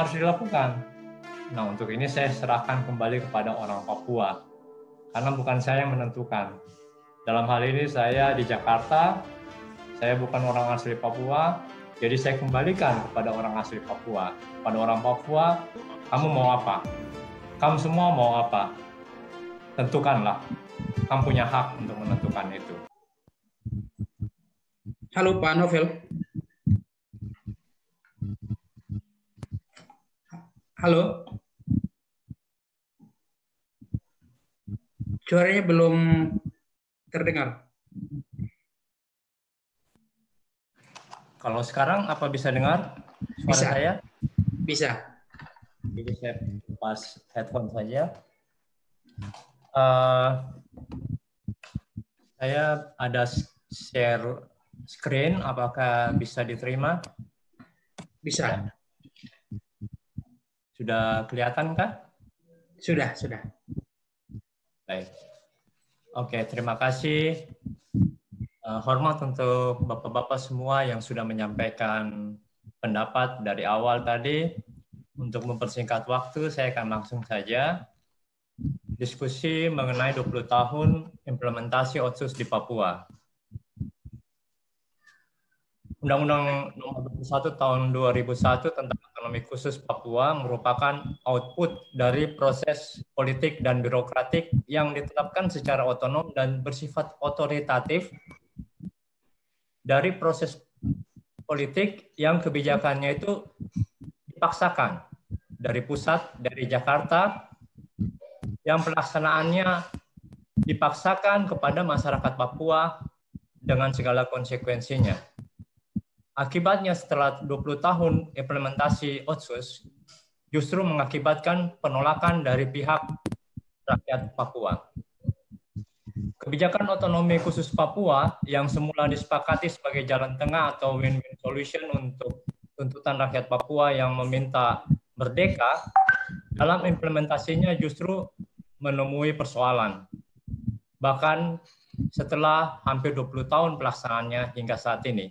yang harus dilakukan? Nah, untuk ini saya serahkan kembali kepada orang Papua, karena bukan saya yang menentukan. Dalam hal ini saya di Jakarta, saya bukan orang asli Papua, jadi saya kembalikan kepada orang asli Papua. Pada orang Papua, kamu mau apa? Kamu semua mau apa? Tentukanlah. Kamu punya hak untuk menentukan itu. Halo Pak Novel. Halo. Suaranya belum terdengar. Kalau sekarang apa bisa dengar suara Bisa. saya? Bisa. Jadi saya pas headphone saja. Saya ada share screen, apakah bisa diterima? Bisa. Sudah kelihatan kah? Sudah. Baik. Oke, terima kasih. Hormat untuk Bapak-Bapak semua yang sudah menyampaikan pendapat dari awal tadi. Untuk mempersingkat waktu, saya akan langsung saja diskusi mengenai 20 tahun implementasi Otsus di Papua. Undang-Undang Nomor 21 Tahun 2001 tentang Otonomi Khusus Papua merupakan output dari proses politik dan birokratik yang ditetapkan secara otonom dan bersifat otoritatif dari proses politik yang kebijakannya itu dipaksakan dari pusat, dari Jakarta, yang pelaksanaannya dipaksakan kepada masyarakat Papua dengan segala konsekuensinya. Akibatnya setelah 20 tahun implementasi Otsus, justru mengakibatkan penolakan dari pihak rakyat Papua. Kebijakan otonomi khusus Papua yang semula disepakati sebagai jalan tengah atau win-win solution untuk tuntutan rakyat Papua yang meminta merdeka, dalam implementasinya justru menemui persoalan. Bahkan setelah hampir 20 tahun pelaksanaannya hingga saat ini.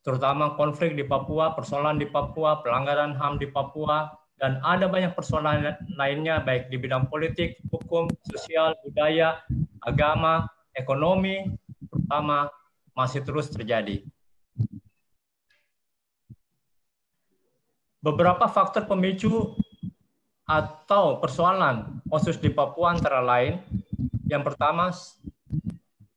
Terutama konflik di Papua, persoalan di Papua, pelanggaran HAM di Papua, dan ada banyak persoalan lainnya baik di bidang politik, hukum, sosial, budaya, agama, ekonomi, terutama masih terus terjadi. Beberapa faktor pemicu atau persoalan Otsus di Papua antara lain, yang pertama,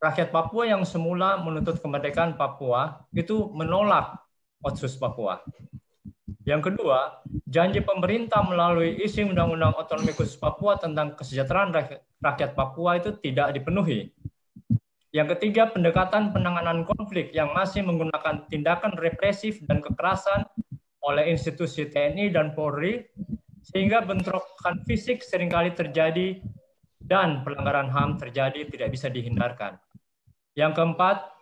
rakyat Papua yang semula menuntut kemerdekaan Papua itu menolak Otsus Papua. Yang kedua, janji pemerintah melalui isi Undang-Undang Otonomi Khusus Papua tentang kesejahteraan rakyat Papua itu tidak dipenuhi. Yang ketiga, pendekatan penanganan konflik yang masih menggunakan tindakan represif dan kekerasan oleh institusi TNI dan Polri, sehingga bentrokan fisik seringkali terjadi dan pelanggaran HAM terjadi tidak bisa dihindarkan. Yang keempat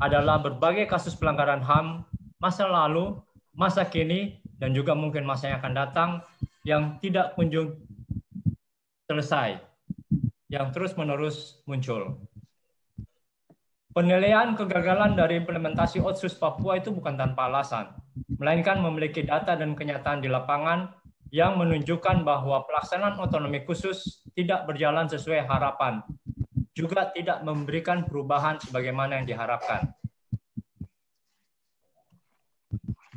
adalah berbagai kasus pelanggaran HAM masa lalu, masa kini, dan juga mungkin masa yang akan datang yang tidak kunjung selesai, yang terus-menerus muncul. Penilaian kegagalan dari implementasi Otsus Papua itu bukan tanpa alasan, melainkan memiliki data dan kenyataan di lapangan yang menunjukkan bahwa pelaksanaan otonomi khusus tidak berjalan sesuai harapan, juga tidak memberikan perubahan sebagaimana yang diharapkan.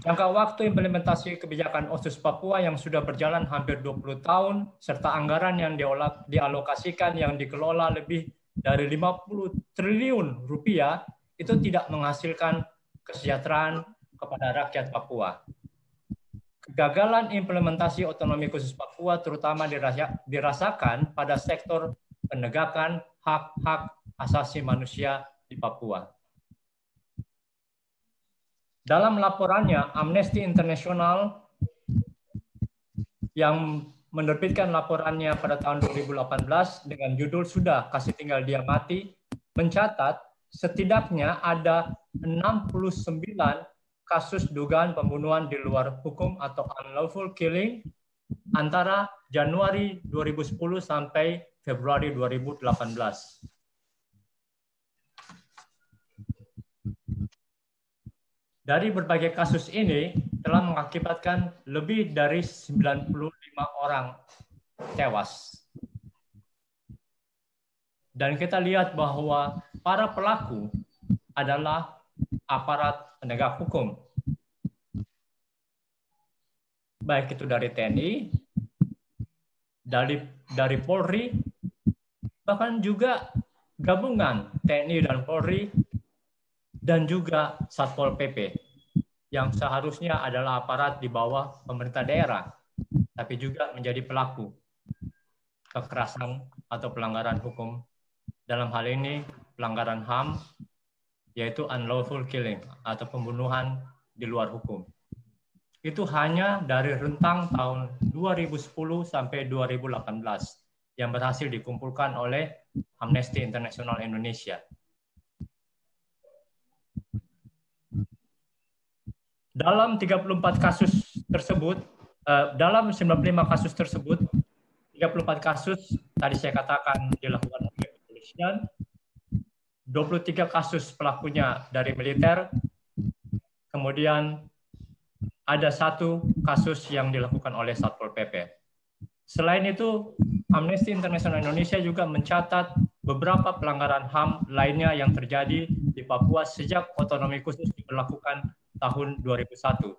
Jangka waktu implementasi kebijakan Otsus Papua yang sudah berjalan hampir 20 tahun, serta anggaran yang dialokasikan yang dikelola lebih dari 50 triliun rupiah, itu tidak menghasilkan kesejahteraan kepada rakyat Papua. Kegagalan implementasi otonomi khusus Papua terutama dirasakan pada sektor penegakan hak-hak asasi manusia di Papua. Dalam laporannya, Amnesty International yang menerbitkan laporannya pada tahun 2018 dengan judul Sudah Kasih Tinggal Dia Mati, mencatat setidaknya ada 69 kasus dugaan pembunuhan di luar hukum atau unlawful killing antara Januari 2010 sampai Februari 2018. Dari berbagai kasus ini telah mengakibatkan lebih dari 95 orang tewas. Dan kita lihat bahwa para pelaku adalah aparat penegak hukum. Baik itu dari TNI, dari Polri, bahkan juga gabungan TNI dan Polri, dan juga Satpol PP, yang seharusnya adalah aparat di bawah pemerintah daerah, tapi juga menjadi pelaku kekerasan atau pelanggaran hukum. Dalam hal ini, pelanggaran HAM, yaitu unlawful killing atau pembunuhan di luar hukum. Itu hanya dari rentang tahun 2010 sampai 2018 yang berhasil dikumpulkan oleh Amnesty International Indonesia. Dalam 34 kasus tersebut, dalam 95 kasus tersebut, 34 kasus tadi saya katakan dilakukan oleh kepolisian, 23 kasus pelakunya dari militer, kemudian ada 1 kasus yang dilakukan oleh Satpol PP. Selain itu, Amnesty International Indonesia juga mencatat beberapa pelanggaran HAM lainnya yang terjadi di Papua sejak otonomi khusus diberlakukan tahun 2001.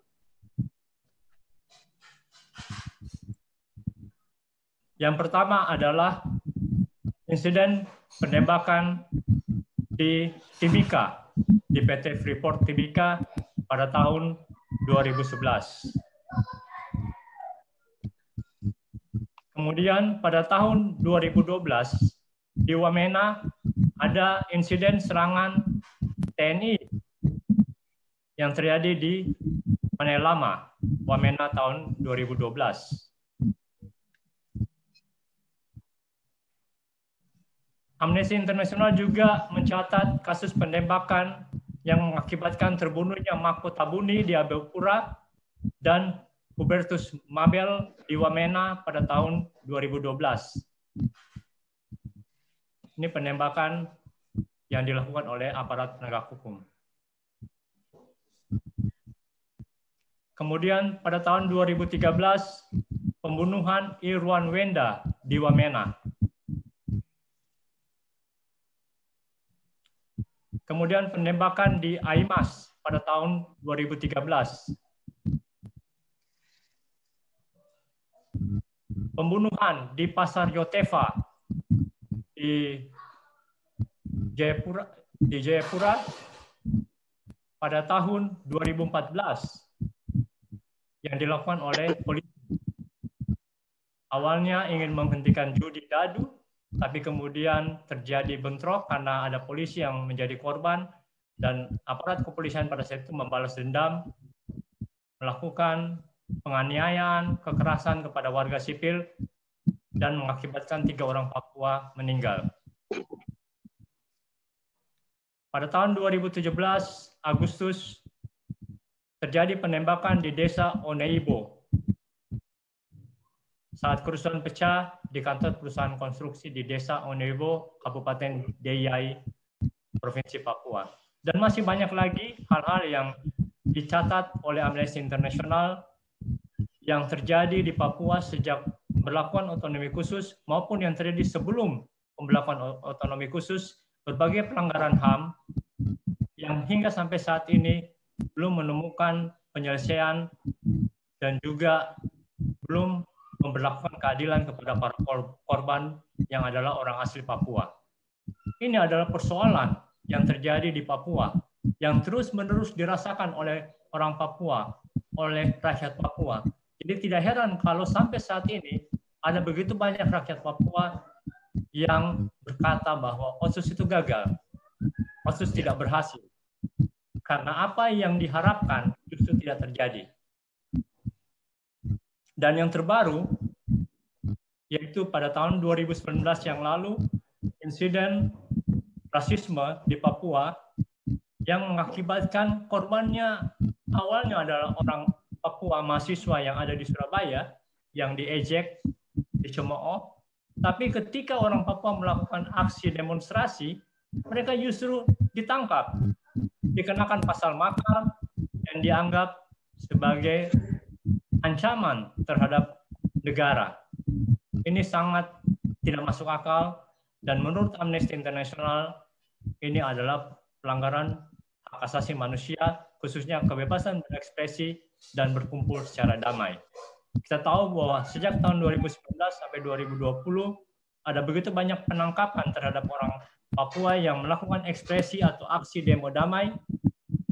Yang pertama adalah insiden penembakan di Timika, di PT Freeport Timika pada tahun 2011. Kemudian pada tahun 2012 di Wamena ada insiden serangan TNI yang terjadi di Manelama, Wamena tahun 2012. Amnesty International juga mencatat kasus penembakan yang mengakibatkan terbunuhnya Mako Tabuni di Abelpura dan Hubertus Mabel di Wamena pada tahun 2012. Ini penembakan yang dilakukan oleh aparat penegak hukum. Kemudian pada tahun 2013, pembunuhan Irwan Wenda di Wamena. Kemudian penembakan di Aimas pada tahun 2013. Pembunuhan di Pasar Yotefa di Jayapura pada tahun 2014 yang dilakukan oleh polisi. Awalnya ingin menghentikan judi dadu, tapi kemudian terjadi bentrok karena ada polisi yang menjadi korban dan aparat kepolisian pada saat itu membalas dendam, melakukan penganiayaan, kekerasan kepada warga sipil, dan mengakibatkan 3 orang Papua meninggal. Pada tahun 2017, Agustus, terjadi penembakan di desa Oneibo. Saat kerusuhan pecah di kantor perusahaan konstruksi di desa Oneibo, Kabupaten Deiyai, Provinsi Papua. Dan masih banyak lagi hal-hal yang dicatat oleh Amnesty International yang terjadi di Papua sejak pemberlakuan otonomi khusus maupun yang terjadi sebelum pemberlakuan otonomi khusus, berbagai pelanggaran HAM yang hingga sampai saat ini belum menemukan penyelesaian dan juga belum memberlakukan keadilan kepada para korban yang adalah orang asli Papua. Ini adalah persoalan yang terjadi di Papua, yang terus-menerus dirasakan oleh orang Papua, oleh rakyat Papua. Jadi tidak heran kalau sampai saat ini ada begitu banyak rakyat Papua yang berkata bahwa OSUS itu gagal, OSUS tidak berhasil. Karena apa yang diharapkan justru tidak terjadi. Dan yang terbaru, yaitu pada tahun 2019 yang lalu, insiden rasisme di Papua yang mengakibatkan korbannya awalnya adalah orang Papua mahasiswa yang ada di Surabaya, yang diejek, dicemooh. Tapi ketika orang Papua melakukan aksi demonstrasi, mereka justru ditangkap, dikenakan pasal makar, dan dianggap sebagai ancaman terhadap negara. Ini sangat tidak masuk akal dan menurut Amnesty International ini adalah pelanggaran hak asasi manusia, khususnya kebebasan berekspresi dan berkumpul secara damai. Kita tahu bahwa sejak tahun 2019 sampai 2020 ada begitu banyak penangkapan terhadap orang Papua yang melakukan ekspresi atau aksi demo damai,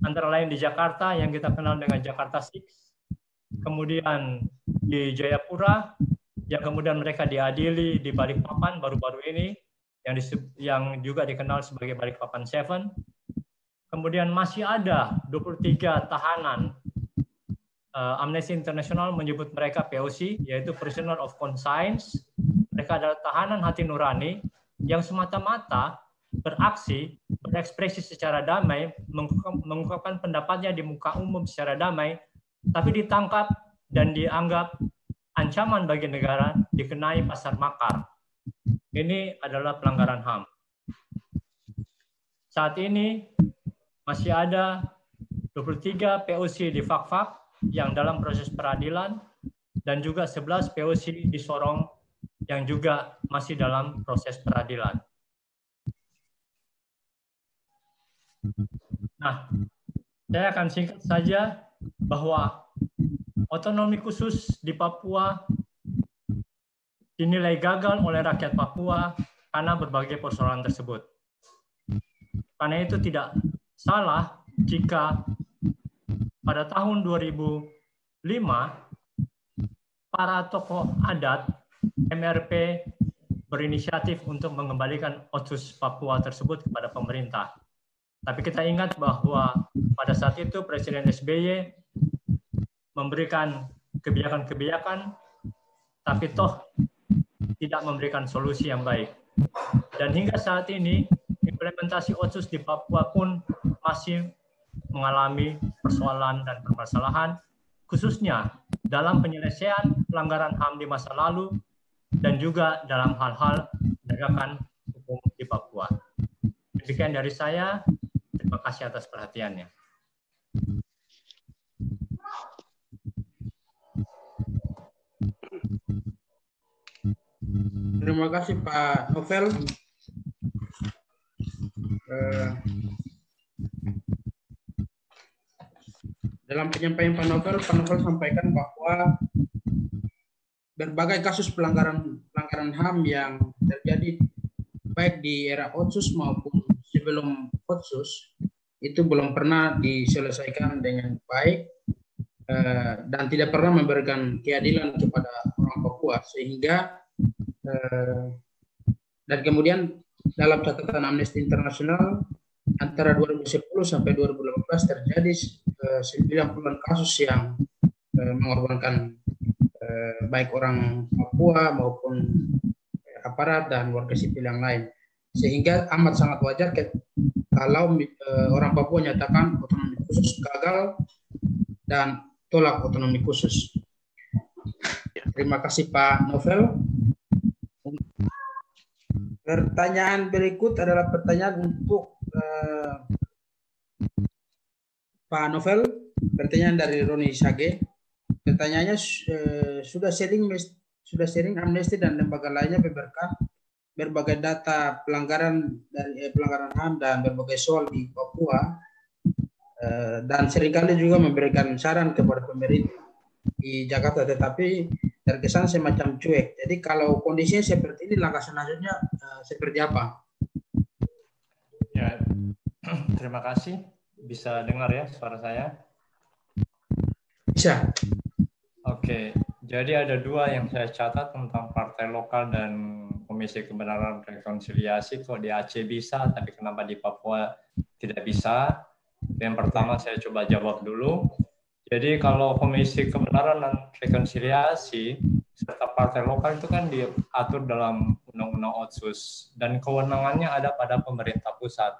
antara lain di Jakarta yang kita kenal dengan Jakarta Six, kemudian di Jayapura, yang kemudian mereka diadili di Balikpapan baru-baru ini, yang juga dikenal sebagai Balikpapan 7. Kemudian masih ada 23 tahanan. Amnesty International menyebut mereka POC, yaitu Prisoner of Conscience. Mereka adalah tahanan hati nurani yang semata-mata beraksi, berekspresi secara damai, mengungkapkan pendapatnya di muka umum secara damai, tapi ditangkap dan dianggap ancaman bagi negara, dikenai pasal makar. Ini adalah pelanggaran HAM. Saat ini masih ada 23 POC di Fak-Fak yang dalam proses peradilan dan juga 11 POC di Sorong yang juga masih dalam proses peradilan. Nah, saya akan singkat saja bahwa otonomi khusus di Papua dinilai gagal oleh rakyat Papua karena berbagai persoalan tersebut. Karena itu tidak salah jika pada tahun 2005 para tokoh adat MRP berinisiatif untuk mengembalikan Otsus Papua tersebut kepada pemerintah. Tapi kita ingat bahwa pada saat itu Presiden SBY memberikan kebijakan-kebijakan, tapi toh tidak memberikan solusi yang baik. Dan hingga saat ini, implementasi Otsus di Papua pun masih mengalami persoalan dan permasalahan, khususnya dalam penyelesaian pelanggaran HAM di masa lalu, dan juga dalam hal-hal penegakan hukum di Papua. Demikian dari saya. Terima kasih atas perhatiannya. Terima kasih Pak Novel. Dalam penyampaian Pak Novel sampaikan bahwa berbagai kasus pelanggaran HAM yang terjadi baik di era Otsus maupun sebelum Otsus itu belum pernah diselesaikan dengan baik dan tidak pernah memberikan keadilan kepada orang Papua, sehingga dan kemudian dalam catatan Amnesty International antara 2010 sampai 2018 terjadi 90 kasus yang mengorbankan baik orang Papua maupun aparat dan warga sipil yang lain, sehingga amat sangat wajar kalau orang Papua nyatakan otonomi khusus gagal dan tolak otonomi khusus. Terima kasih Pak Novel. Pertanyaan berikut adalah pertanyaan untuk Pak Novel. Pertanyaan dari Roni Sage. Pertanyaannya sudah sering Amnesty dan lembaga lainnya berbagai data pelanggaran HAM dan berbagai soal di Papua, dan seringkali juga memberikan saran kepada pemerintah di Jakarta, tetapi terkesan semacam cuek. Jadi kalau kondisinya seperti ini, langkah selanjutnya seperti apa? Ya, terima kasih. Bisa dengar ya suara saya? Bisa. Oke, jadi ada dua yang saya catat tentang partai lokal dan Komisi Kebenaran Rekonsiliasi. Kok di Aceh bisa, tapi kenapa di Papua tidak bisa? Yang pertama saya coba jawab dulu. Jadi kalau Komisi Kebenaran dan Rekonsiliasi serta partai lokal itu kan diatur dalam Undang-Undang Otsus dan kewenangannya ada pada pemerintah pusat.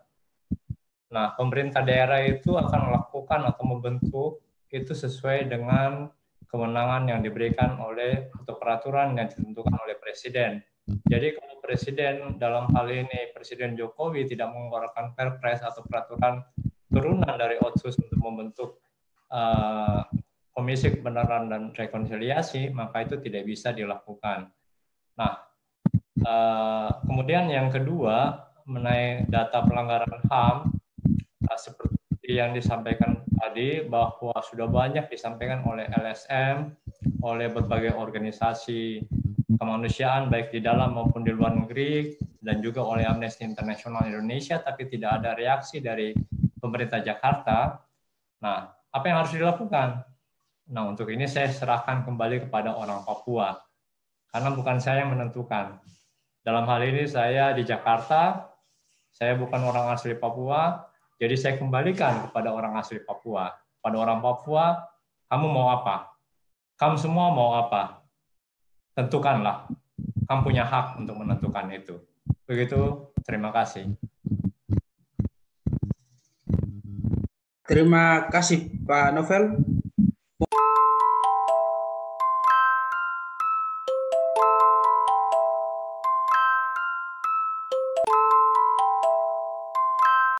Nah, pemerintah daerah itu akan melakukan atau membentuk itu sesuai dengan kewenangan yang diberikan atau peraturan yang ditentukan oleh Presiden. Jadi kalau Presiden dalam hal ini Presiden Jokowi tidak mengeluarkan perpres atau peraturan turunan dari Otsus untuk membentuk Komisi Kebenaran dan Rekonsiliasi, maka itu tidak bisa dilakukan. Nah, kemudian yang kedua, mengenai data pelanggaran HAM, seperti yang disampaikan tadi, bahwa sudah banyak disampaikan oleh LSM, oleh berbagai organisasi kemanusiaan, baik di dalam maupun di luar negeri, dan juga oleh Amnesty International Indonesia, tapi tidak ada reaksi dari pemerintah Jakarta. Nah, apa yang harus dilakukan? Nah, untuk ini saya serahkan kembali kepada orang Papua, karena bukan saya yang menentukan. Dalam hal ini saya di Jakarta, saya bukan orang asli Papua, jadi saya kembalikan kepada orang asli Papua. Pada orang Papua, kamu mau apa? Kamu semua mau apa? Tentukanlah. Kamu punya hak untuk menentukan itu. Begitu, terima kasih. Terima kasih Pak Novel.